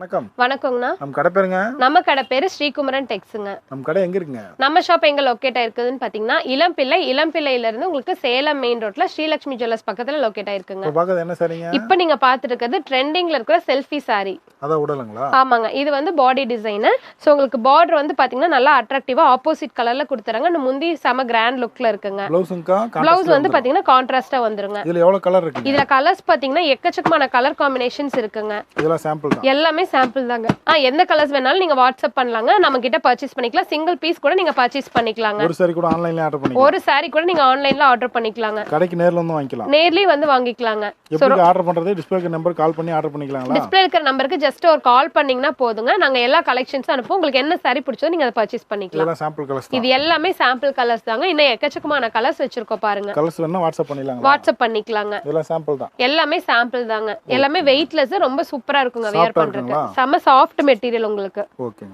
வணக்கம். வணக்கங்கண்ணா. நம்ம கடை பேருங்க? நம்ம கடை பேரு ஸ்ரீகுமரன் டெக்ஸுங்க. நம்ம கடை எங்க இருக்குங்க? நம்ம ஷாப் எங்க லொகேட் ஆயிருக்குதுன்னு பாத்தீங்கன்னா இளம்பிள்ளையில இருந்து உங்களுக்கு சேலம் மெயின் ரோட்ல ஸ்ரீலட்சுமி ஜுவல்லர்ஸ் பக்கத்துல லொகேட் ஆயிருக்குங்க. இப்போ பாக்குறது என்ன சாரிங்க? இப்போ நீங்க பாத்துட்டு இருக்கிறது ட்ரெண்டிங்ல இருக்கிற செல்ஃபி சாரி. அத உடலுங்களா? ஆமாங்க. இது வந்து பாடி டிசைன். சோ உங்களுக்கு பார்டர் வந்து பாத்தீங்கன்னா நல்லா அட்ராக்டிவா ஆப்போசிட் கலர்ல கொடுத்துறாங்க. இந்த முந்தி செம கிராண்ட் லுக்ல இருக்குங்க. ப்ளவுஸ் வந்து பாத்தீங்கன்னா கான்ட்ராஸ்டா வந்துருங்க. இதுல எவ்வளவு கலர் இருக்குங்க? இதுல கலர்ஸ் பாத்தீங்கன்னா எக்கச்சக்கமான கலர் காம்பினேஷன்ஸ் இருக்குங்க. இதெல்லாம் சாம்பிள் தான். எல்லாமே சாம்பிள் தாங்க. எந்த கலர்ஸ் வேணாலும் நீங்க வாட்ஸ்அப் பண்ணலாங்க. நம்ம கிட்ட பர்ச்சேஸ் பண்ணிக்கலாம். சிங்கிள் பீஸ் கூட நீங்க பர்ச்சேஸ் பண்ணிக்கலாங்க. ஒரு சாரி கூட ஆன்லைன்ல ஆர்டர் பண்ணிக்கலாம். ஒரு சாரி கூட நீங்க ஆன்லைன்ல ஆர்டர் பண்ணிக்கலாங்க. கடைக்கு நேர்ல வந்து வாங்கிக்கலாம். நேர்லயே வந்து வாங்கிக்கலாங்க. எப்படி ஆர்டர் பண்றது? டிஸ்ப்ளேக்கு நம்பர் கால் பண்ணி ஆர்டர் பண்ணிக்கலாங்களா? டிஸ்ப்ளே இருக்கிற நம்பருக்கு ஜஸ்ட் ஒரு கால் பண்ணீங்கன்னா போதுங்க. நாங்க எல்லா கலெக்ஷன்ஸ் அனுப்புவோம். உங்களுக்கு என்ன சாரி பிடிச்சதோ நீங்க அதை பர்ச்சேஸ் பண்ணிக்கலாம். இதெல்லாம் சாம்பிள் கலர்ஸ் தான். இது எல்லாமே சாம்பிள் கலர்ஸ் தாங்க. இன்னும் எக்கச்சக்கமான கலர்ஸ் வச்சிருக்கோம் பாருங்க. கலர்ஸ் வேணா வாட்ஸ்அப் பண்ணிக்கலாங்க. வாட்ஸ்அப் பண்ணிக்கலாங்க. இதெல்லாம் சாம்பிள் தான். எல்லாமே சாம்பிள் தாங்க. எல்லாமே வெயிட்லெஸ், ரொம்ப சூப்பரா இருக்குங்க வியர் பண்றதுக்கு. செம சாஃப்ட் மெட்டீரியல் உங்களுக்கு. ஓகேங்க.